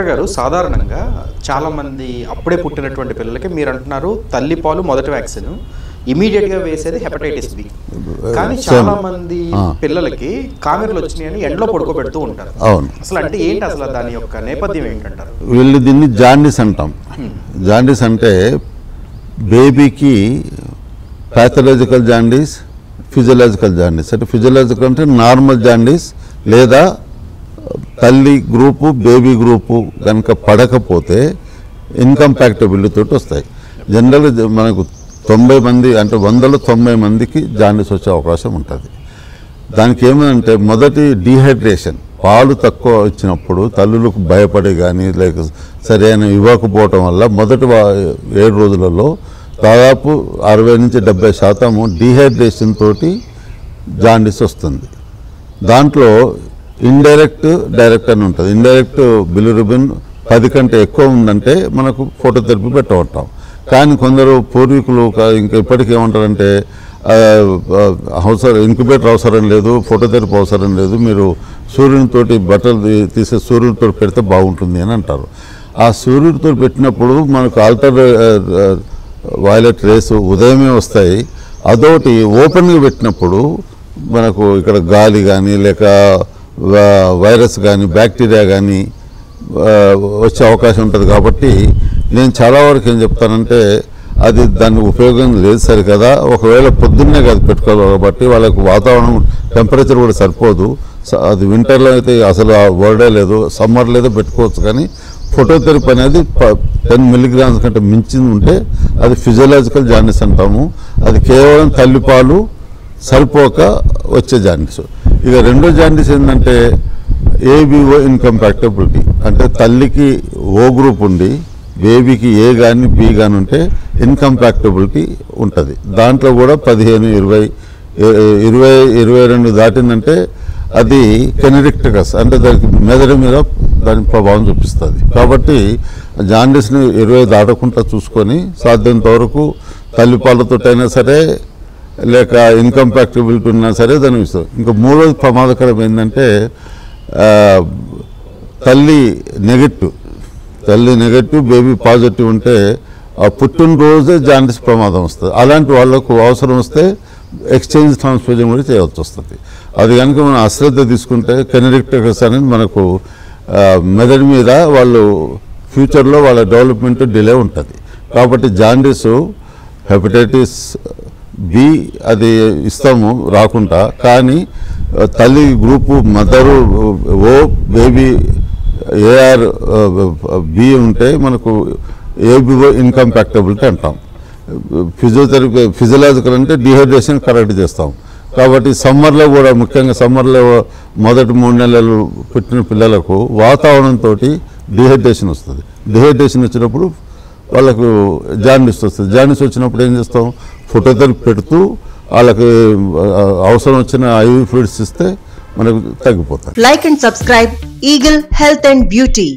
Doctor గారు సాధారణంగా చాలా మంది అప్పుడే పుట్టినటువంటి పిల్లలకి మీరు అంటున్నారు తల్లిపాలు మొదటి వ్యాక్సిన్ ఇమీడియట్ గా వేసేది హెపటైటిస్ బి. కానీ చాలా మంది పిల్లలకి కామెర్లు వచ్చినాయని ఎండలో పడుకోబెడుతూ ఉంటారు. అసలు అంటే ఏంటి, అసలు దాని యొక్క నేపథ్యం ఏంటంటారు? వీళ్ళు దీన్ని జాండీస్ అంటాం. జాండీస్ అంటే బేబీకి ప్యాథలాజికల్ జాండీస్, ఫిజియలాజికల్ జాండీస్. అంటే ఫిజియలాజికల్ అంటే నార్మల్ జాండీస్ లేదా తల్లి గ్రూపు బేబీ గ్రూపు కనుక పడకపోతే ఇన్కంపాక్టబిలిటీ తోటి వస్తాయి. జనరల్గా మనకు 90 మంది అంటే 100లో 90 మందికి జాండీస్ వచ్చే అవకాశం ఉంటుంది. దానికి ఏమంటే మొదటి డీహైడ్రేషన్, పాలు తక్కువ ఇచ్చినప్పుడు తల్లులకు భయపడి కానీ లేక సరైన ఇవ్వకపోవటం వల్ల మొదటి 7 రోజులలో దాదాపు 60 నుంచి 70% డీహైడ్రేషన్ తోటి జాండీస్ వస్తుంది. దాంట్లో ఇండైరెక్ట్ డైరెక్ట్ అని ఉంటుంది. ఇండైరెక్ట్ బిలిరుబిన్ 10 కంటే ఎక్కువ ఉందంటే మనకు ఫోటోథెరపీ పెట్టమంటాం. కానీ కొందరు పూర్వీకులు ఇంకా ఇప్పటికీ ఏమంటారంటే అవసరం ఇంక్యుబేటర్ అవసరం లేదు, ఫోటోథెరపీ అవసరం లేదు, మీరు సూర్యునితోటి బట్టలు తీసే సూర్యునితో పెడితే బాగుంటుంది అని అంటారు. ఆ సూర్యుడితో పెట్టినప్పుడు మనకు ఆల్టర్ వైలెట్ రేస్ ఉదయమే వస్తాయి. అదొకటి ఓపెన్గా పెట్టినప్పుడు మనకు ఇక్కడ గాలి కానీ లేక వైరస్ కానీ బ్యాక్టీరియా కానీ వచ్చే అవకాశం ఉంటుంది. కాబట్టి నేను చాలా వరకు ఏం చెప్తానంటే అది దాని ఉపయోగం లేదు సరి కదా. ఒకవేళ పొద్దున్నే కాదు పెట్టుకోవాలి కాబట్టి వాళ్ళకు వాతావరణం టెంపరేచర్ కూడా సరిపోదు. అది వింటర్లో అయితే అసలు ఆ వర్డే లేదు, సమ్మర్లో అయితే పెట్టుకోవచ్చు. కానీ ఫోటోథెరపీ అనేది 10 మిల్లీగ్రామ్స్ కంటే మించింది ఉంటే అది ఫిజియలాజికల్ జాండీస్ అంటాము. అది కేవలం తల్లిపాలు సరిపోక వచ్చే జాండీస్. ఇక రెండో జాండీస్ ఏంటంటే ఏబిఓ ఇన్కంపాక్టబిలిటీ. అంటే తల్లికి ఓ గ్రూప్ ఉండి బేబీకి ఏ కానీ బి కానీ ఉంటే ఇన్కంపాక్టబిలిటీ ఉంటుంది. దాంట్లో కూడా 15, 20, 22 దాటిందంటే అది కెనెరిక్టికస్ అంటే దానికి మెదడు మీద దాని ప్రభావం చూపిస్తుంది. కాబట్టి జాండీస్ని 20 దాటకుండా చూసుకొని సాధ్యంత వరకు తల్లిపాలతోటైనా సరే లేక ఇన్కంపాక్టబిలిటీ ఉన్నా సరే దాన్ని ఇస్తాం. ఇంకా మూడోది ప్రమాదకరం ఏంటంటే తల్లి నెగటివ్ బేబీ పాజిటివ్ ఉంటే ఆ పుట్టినరోజే జాండీస్ ప్రమాదం వస్తుంది. అలాంటి వాళ్ళకు అవసరం వస్తే ఎక్స్చేంజ్ ట్రాన్స్ఫ్యూజన్ కూడా చేయవలసి వస్తుంది. అది కనుక మనం అశ్రద్ధ తీసుకుంటే కెనెరిక్టికస్ అనేది మనకు మెదడు మీద వాళ్ళు ఫ్యూచర్లో వాళ్ళ డెవలప్మెంట్ డిలే ఉంటుంది. కాబట్టి జాండీసు హెపటైటిస్ బి అది ఇస్తాము రాకుండా, కానీ తల్లి గ్రూపు మదరు ఓ బేబీ ఏఆర్ బి ఉంటే మనకు ఏబిఓ ఇన్కంపాక్టబిలిటీ అంటాం. ఫిజియలాజికల్ అంటే డిహైడ్రేషన్ కరెక్ట్ చేస్తాం. కాబట్టి సమ్మర్లో కూడా ముఖ్యంగా సమ్మర్లో మొదటి 3 నెలలు పుట్టిన పిల్లలకు వాతావరణంతో డిహైడ్రేషన్ వస్తుంది. డిహైడ్రేషన్ వచ్చినప్పుడు వాళ్ళకు జాండీస్ వస్తుంది. జాండీస్ వచ్చినప్పుడు ఏం చేస్తాం, ఫోటోథెరపీ పెడుతూ వాళ్ళకి అవసరం వచ్చిన ఐవి ఫ్లూయిడ్స్ ఇస్తే మనకు తగ్గిపోతాయి. Like and subscribe eagle health and beauty.